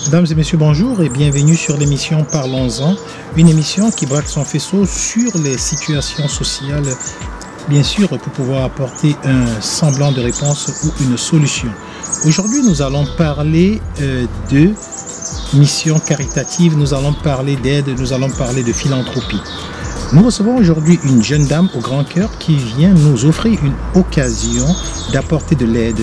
Mesdames et messieurs, bonjour et bienvenue sur l'émission Parlons-en, une émission qui braque son faisceau sur les situations sociales, bien sûr, pour pouvoir apporter un semblant de réponse ou une solution. Aujourd'hui, nous allons parler de mission caritative, nous allons parler d'aide, nous allons parler de philanthropie. Nous recevons aujourd'hui une jeune dame au grand cœur qui vient nous offrir une occasion d'apporter de l'aide.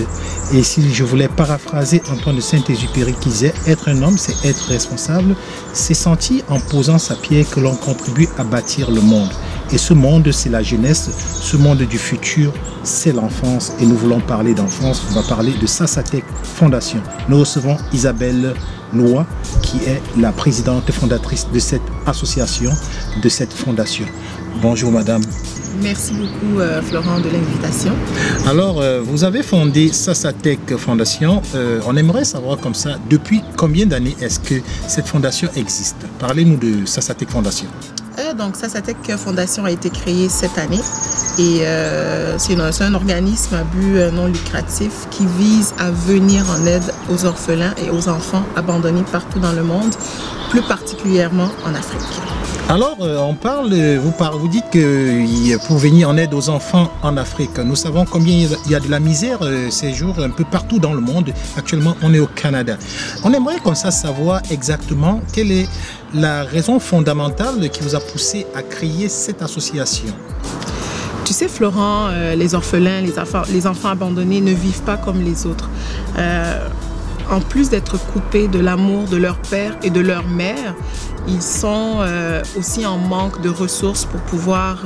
Et si je voulais paraphraser Antoine de Saint-Exupéry qui disait « Être un homme, c'est être responsable », c'est sentir en posant sa pierre que l'on contribue à bâtir le monde. Et ce monde, c'est la jeunesse, ce monde du futur, c'est l'enfance. Et nous voulons parler d'enfance, on va parler de Sasatec Fondation. Nous recevons Isabelle Loa, qui est la présidente fondatrice de cette association, de cette fondation. Bonjour madame. Merci beaucoup Florent de l'invitation. Alors, vous avez fondé Sasatec Fondation. On aimerait savoir comme ça, depuis combien d'années est-ce que cette fondation existe? Parlez-nous de Sasatec Fondation. Donc Sasatec Fondation a été créée cette année et c'est un organisme à but non lucratif qui vise à venir en aide aux orphelins et aux enfants abandonnés partout dans le monde, plus particulièrement en Afrique. Alors, vous dites que pour venir en aide aux enfants en Afrique, nous savons combien il y a de la misère ces jours un peu partout dans le monde. Actuellement, on est au Canada. On aimerait comme ça savoir exactement quelle est la raison fondamentale qui vous a poussé à créer cette association. Tu sais, Florent, les orphelins, les enfants abandonnés ne vivent pas comme les autres. En plus d'être coupés de l'amour de leur père et de leur mère, ils sont aussi en manque de ressources pour pouvoir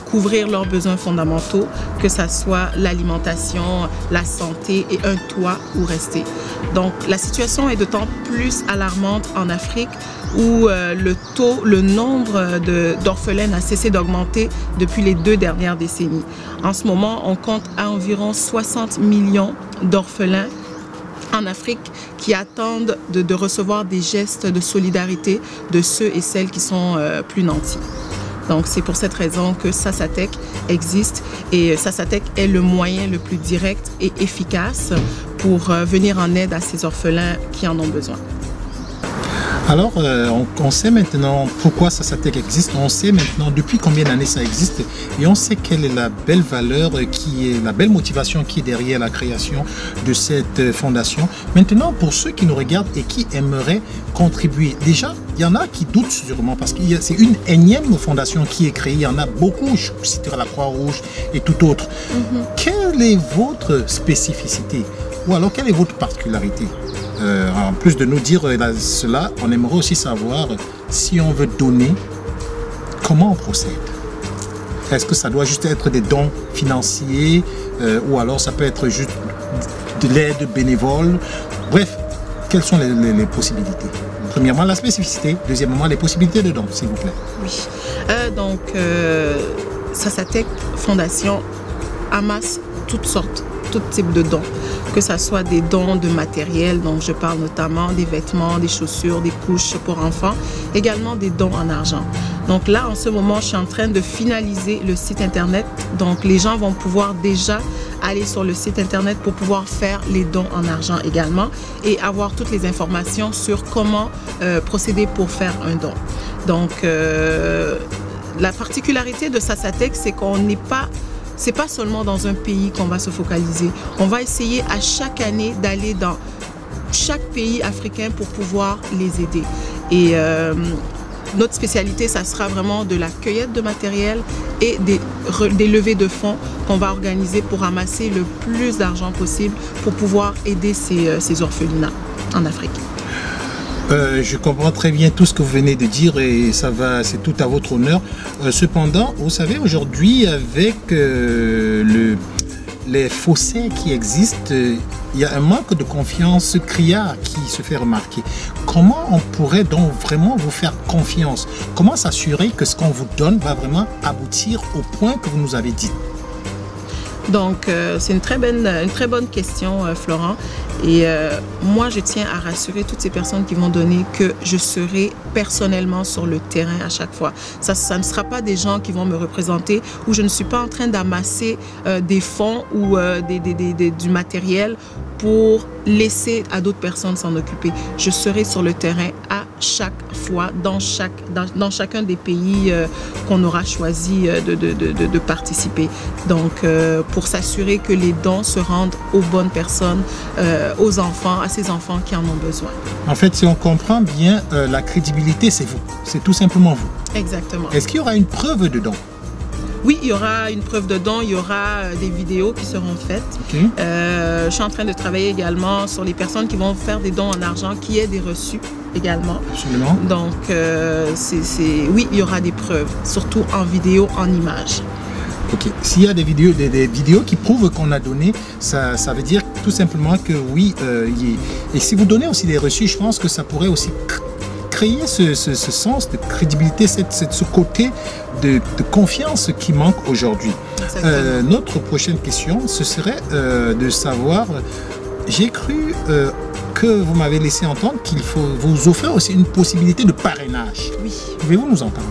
couvrir leurs besoins fondamentaux, que ce soit l'alimentation, la santé et un toit où rester. Donc la situation est d'autant plus alarmante en Afrique où le nombre d'orphelins n'a cessé d'augmenter depuis les 2 dernières décennies. En ce moment, on compte à environ 60 millions d'orphelins en Afrique qui attendent de recevoir des gestes de solidarité de ceux et celles qui sont plus nantis. Donc c'est pour cette raison que Sasatec existe et Sasatec est le moyen le plus direct et efficace pour venir en aide à ces orphelins qui en ont besoin. Alors, on sait maintenant pourquoi Sasatec existe, on sait maintenant depuis combien d'années ça existe et on sait quelle est la belle valeur, la belle motivation qui est derrière la création de cette fondation. Maintenant, pour ceux qui nous regardent et qui aimeraient contribuer, déjà, il y en a qui doutent sûrement parce que c'est une énième fondation qui est créée, il y en a beaucoup, je citerai la Croix-Rouge et tout autre. Quelle est votre spécificité ou alors quelle est votre particularité? En plus de nous dire cela, on aimerait aussi savoir si on veut donner, comment on procède. Est-ce que ça doit juste être des dons financiers ou alors ça peut être juste de l'aide bénévole? Bref, quelles sont les possibilités? Premièrement, la spécificité. Deuxièmement, les possibilités de dons, s'il vous plaît. Oui. Donc, Sasatec Fondation amasse toutes sortes, tout type de dons, que ce soit des dons de matériel, donc je parle notamment des vêtements, des chaussures, des couches pour enfants, également des dons en argent. Donc là, en ce moment, je suis en train de finaliser le site internet, donc les gens vont pouvoir déjà aller sur le site internet pour pouvoir faire les dons en argent également et avoir toutes les informations sur comment procéder pour faire un don. Donc, la particularité de Sasatec, c'est qu'on n'est pas... C'est pas seulement dans un pays qu'on va se focaliser. On va essayer à chaque année d'aller dans chaque pays africain pour pouvoir les aider. Et notre spécialité, ça sera vraiment de la cueillette de matériel et des levées de fonds qu'on va organiser pour ramasser le plus d'argent possible pour pouvoir aider ces orphelinats en Afrique. Je comprends très bien tout ce que vous venez de dire et c'est tout à votre honneur. Cependant, vous savez, aujourd'hui, avec les fossés qui existent, il y a un manque de confiance criard qui se fait remarquer. Comment on pourrait donc vraiment vous faire confiance? Comment s'assurer que ce qu'on vous donne va vraiment aboutir au point que vous nous avez dit? Donc, c'est une très bonne question, Florent. Et moi, je tiens à rassurer toutes ces personnes qui vont donner que je serai personnellement sur le terrain à chaque fois. Ça ne sera pas des gens qui vont me représenter ou je ne suis pas en train d'amasser des fonds ou du matériel pour laisser à d'autres personnes s'en occuper. Je serai sur le terrain à chaque fois, dans chacun des pays qu'on aura choisi de participer. Donc, pour s'assurer que les dons se rendent aux bonnes personnes, aux enfants, à ces enfants qui en ont besoin. En fait, si on comprend bien, la crédibilité, c'est vous. C'est tout simplement vous. Exactement. Est-ce qu'il y aura une preuve de don? Oui, il y aura une preuve de don, il y aura des vidéos qui seront faites. Okay. Je suis en train de travailler également sur les personnes qui vont faire des dons en argent, qui aient des reçus également. Absolument. Donc, oui, il y aura des preuves, surtout en vidéo, en images. Ok. S'il y a des vidéos qui prouvent qu'on a donné, ça veut dire tout simplement que oui. Et si vous donnez aussi des reçus, je pense que ça pourrait aussi créer ce sens de crédibilité, ce côté de confiance qui manque aujourd'hui. Notre prochaine question, ce serait de savoir, j'ai cru que vous m'avez laissé entendre qu'il faut vous offrir aussi une possibilité de parrainage. Oui. Pouvez-vous nous en parler?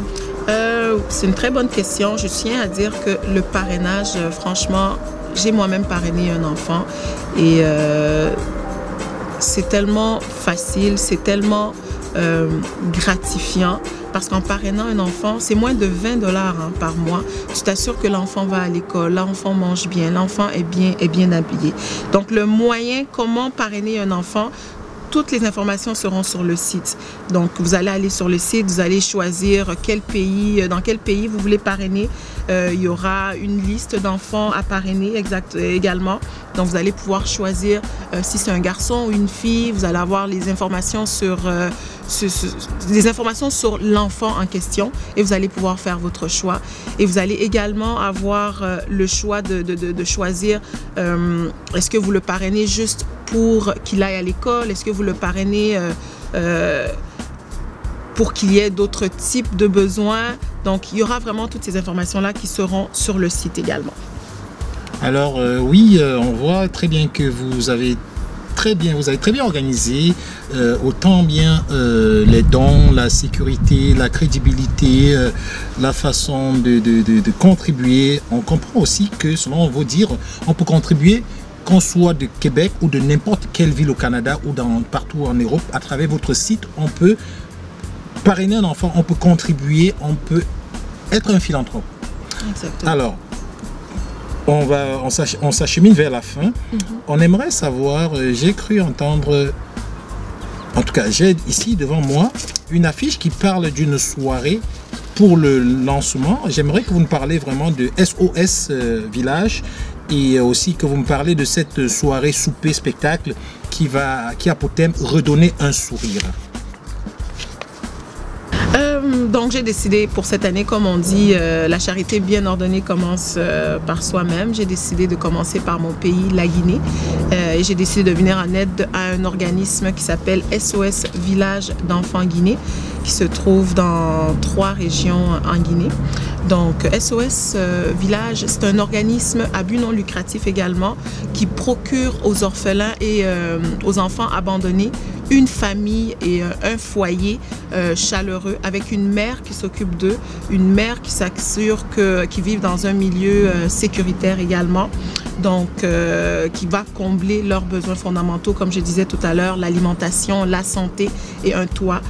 C'est une très bonne question. Je tiens à dire que le parrainage, franchement, j'ai moi-même parrainé un enfant et c'est tellement facile, c'est tellement gratifiant parce qu'en parrainant un enfant, c'est moins de 20 $ par mois. Tu t'assures que l'enfant va à l'école, l'enfant mange bien, l'enfant est bien habillé. Donc le moyen, comment parrainer un enfant, toutes les informations seront sur le site. Donc, vous allez aller sur le site, vous allez choisir dans quel pays vous voulez parrainer. Il y aura une liste d'enfants à parrainer également. Donc, vous allez pouvoir choisir si c'est un garçon ou une fille. Vous allez avoir les informations sur l'enfant en question et vous allez pouvoir faire votre choix. Et vous allez également avoir le choix de choisir est-ce que vous le parrainez juste pour qu'il aille à l'école? Est-ce que vous le parrainez pour qu'il y ait d'autres types de besoins? Donc, il y aura vraiment toutes ces informations-là qui seront sur le site également. Alors, oui, on voit très bien que vous avez très bien organisé, autant bien les dons, la sécurité, la crédibilité, la façon de contribuer. On comprend aussi que, selon vos dires, on peut contribuer qu'on soit de Québec ou de n'importe quelle ville au Canada ou partout en Europe. À travers votre site, on peut parrainer un enfant, on peut contribuer, on peut être un philanthrope. Exactement. Alors, on s'achemine vers la fin. On aimerait savoir, j'ai cru entendre, en tout cas, j'ai ici devant moi une affiche qui parle d'une soirée pour le lancement. J'aimerais que vous nous parlez vraiment de SOS Village et aussi que vous me parlez de cette soirée souper-spectacle qui a pour thème redonner un sourire. Donc j'ai décidé pour cette année, comme on dit, la charité bien ordonnée commence par soi-même. J'ai décidé de commencer par mon pays, la Guinée. Et j'ai décidé de venir en aide à un organisme qui s'appelle SOS Village d'enfants Guinée, qui se trouve dans 3 régions en Guinée. Donc SOS Village, c'est un organisme à but non lucratif également, qui procure aux orphelins et aux enfants abandonnés une famille et un foyer chaleureux avec une mère qui s'occupe d'eux, une mère qui s'assure qu'ils vivent dans un milieu sécuritaire également, donc qui va combler leurs besoins fondamentaux, comme je disais tout à l'heure, l'alimentation, la santé et un toit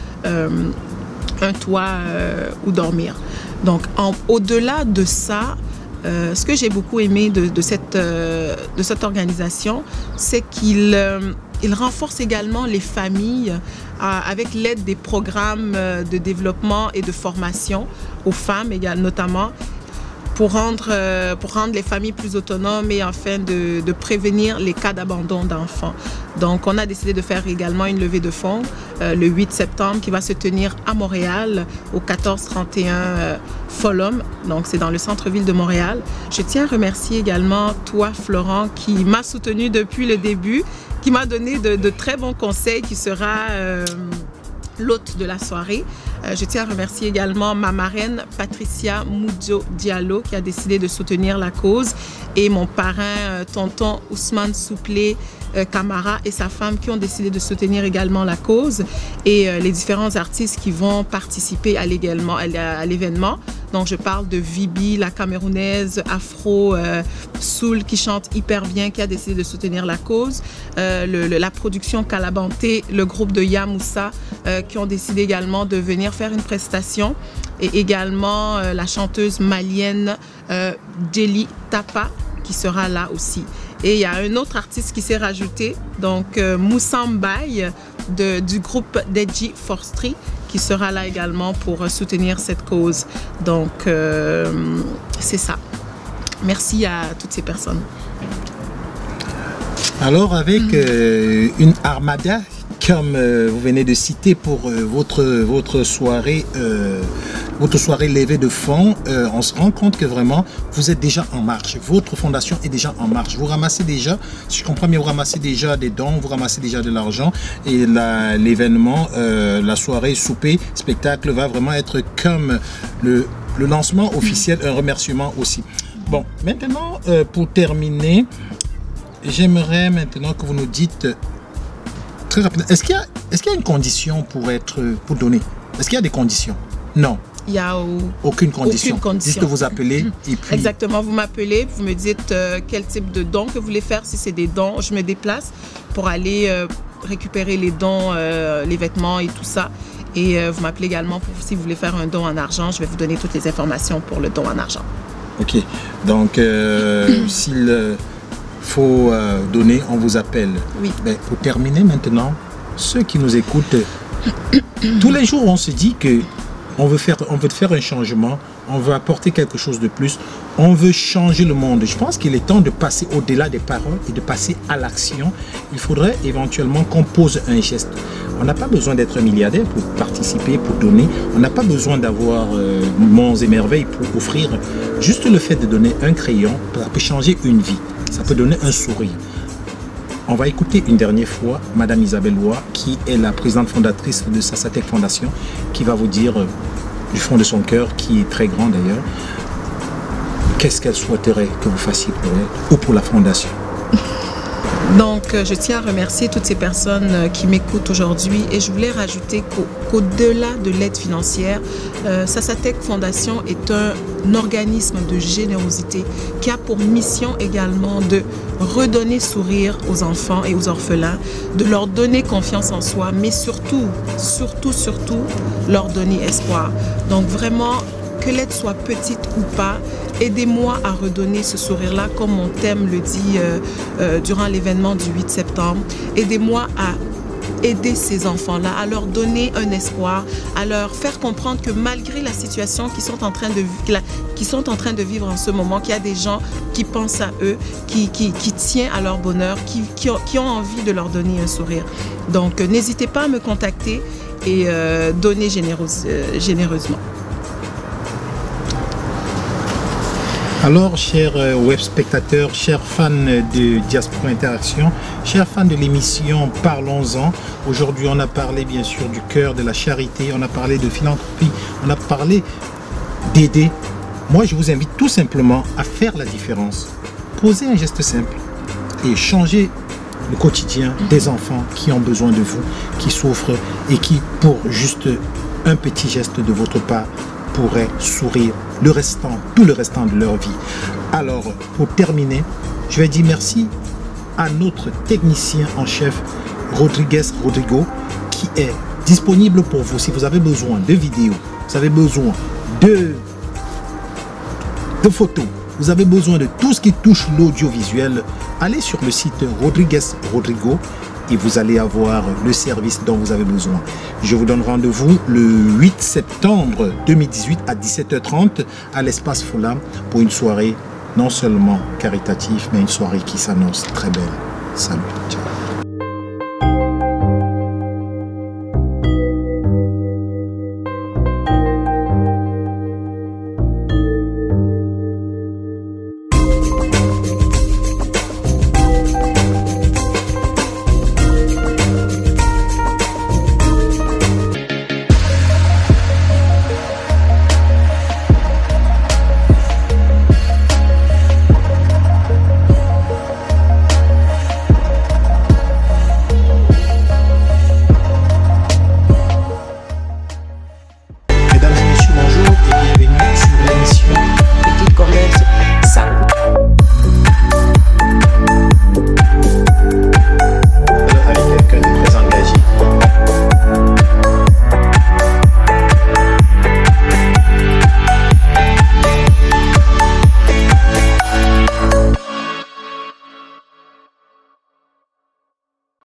où dormir. Donc au-delà de ça, ce que j'ai beaucoup aimé de cette organisation, c'est qu'il renforce également les familles avec l'aide des programmes de développement et de formation aux femmes notamment, pour rendre les familles plus autonomes et afin de prévenir les cas d'abandon d'enfants. Donc on a décidé de faire également une levée de fonds le 8 septembre qui va se tenir à Montréal au 1431 Folum, donc c'est dans le centre-ville de Montréal. Je tiens à remercier également toi Florent qui m'a soutenu depuis le début, qui m'a donné de très bons conseils, qui sera l'hôte de la soirée. Je tiens à remercier également ma marraine Patricia Moudjo Diallo qui a décidé de soutenir la cause et mon parrain tonton Ousmane Souplé Camara et sa femme qui ont décidé de soutenir également la cause et les différents artistes qui vont participer à l'événement. Donc je parle de Vibi, la Camerounaise Afro Soul qui chante hyper bien, qui a décidé de soutenir la cause. La production Calabanté, le groupe de Yamoussa qui ont décidé également de venir faire une prestation. Et également la chanteuse malienne Djeli Tapa qui sera là aussi. Et il y a un autre artiste qui s'est rajouté, donc Moussa Mbaye du groupe Deji Forestry qui sera là également pour soutenir cette cause. Donc, c'est ça. Merci à toutes ces personnes. Alors, avec une armada, comme vous venez de citer pour votre soirée levée de fonds, on se rend compte que vraiment, vous êtes déjà en marche. Votre fondation est déjà en marche. Vous ramassez déjà, si je comprends bien, vous ramassez déjà des dons, vous ramassez déjà de l'argent. Et l'événement, la soirée, souper, spectacle va vraiment être comme le lancement officiel, un remerciement aussi. Bon, maintenant, pour terminer, j'aimerais maintenant que vous nous dites très rapidement, est-ce qu'il y a une condition pour donner? Est-ce qu'il y a des conditions? Non. Il n'y a aucune condition. Juste que vous appelez et puis... Exactement, vous m'appelez, vous me dites quel type de dons que vous voulez faire. Si c'est des dons, je me déplace pour aller récupérer les dons, les vêtements et tout ça. Et vous m'appelez également si vous voulez faire un don en argent. Je vais vous donner toutes les informations pour le don en argent. Ok, donc s'il faut donner, on vous appelle. Oui. Mais pour terminer maintenant, ceux qui nous écoutent, tous les jours on se dit que on veut faire un changement, on veut apporter quelque chose de plus, on veut changer le monde. Je pense qu'il est temps de passer au-delà des paroles et de passer à l'action. Il faudrait éventuellement qu'on pose un geste. On n'a pas besoin d'être milliardaire pour participer, pour donner. On n'a pas besoin d'avoir monts et merveilles pour offrir. Juste le fait de donner un crayon, ça peut changer une vie. Ça peut donner un sourire. On va écouter une dernière fois Madame Isabelle Loa, qui est la présidente fondatrice de Sasatec Fondation, qui va vous dire du fond de son cœur, qui est très grand d'ailleurs, qu'est-ce qu'elle souhaiterait que vous fassiez pour elle ou pour la Fondation. Donc, je tiens à remercier toutes ces personnes qui m'écoutent aujourd'hui et je voulais rajouter qu'au-delà de l'aide financière, Sasatec Fondation est un organisme de générosité qui a pour mission également de redonner sourire aux enfants et aux orphelins, de leur donner confiance en soi, mais surtout, leur donner espoir. Donc, vraiment, que l'aide soit petite ou pas, aidez-moi à redonner ce sourire-là, comme mon thème le dit durant l'événement du 8 septembre. Aidez-moi à aider ces enfants-là, à leur donner un espoir, à leur faire comprendre que malgré la situation qu'ils sont en train de vivre en ce moment, qu'il y a des gens qui pensent à eux, qui tiennent à leur bonheur, qui ont envie de leur donner un sourire. Donc, n'hésitez pas à me contacter et donnez généreusement. Alors, chers web spectateurs, chers fans de Diaspora Interaction, chers fans de l'émission Parlons-en, aujourd'hui on a parlé bien sûr du cœur, de la charité, on a parlé de philanthropie, on a parlé d'aider. Moi, je vous invite tout simplement à faire la différence. Posez un geste simple et changez le quotidien des enfants qui ont besoin de vous, qui souffrent et qui, pour juste un petit geste de votre part, pourraient sourire tout le restant de leur vie. Alors, pour terminer, je vais dire merci à notre technicien en chef, Rodrigo, qui est disponible pour vous. Si vous avez besoin de vidéos, vous avez besoin de photos, vous avez besoin de tout ce qui touche l'audiovisuel, allez sur le site Rodrigo et vous allez avoir le service dont vous avez besoin. Je vous donne rendez-vous le 8 septembre 2018 à 17h30 à l'espace Folam pour une soirée non seulement caritative, mais une soirée qui s'annonce très belle. Salut, ciao.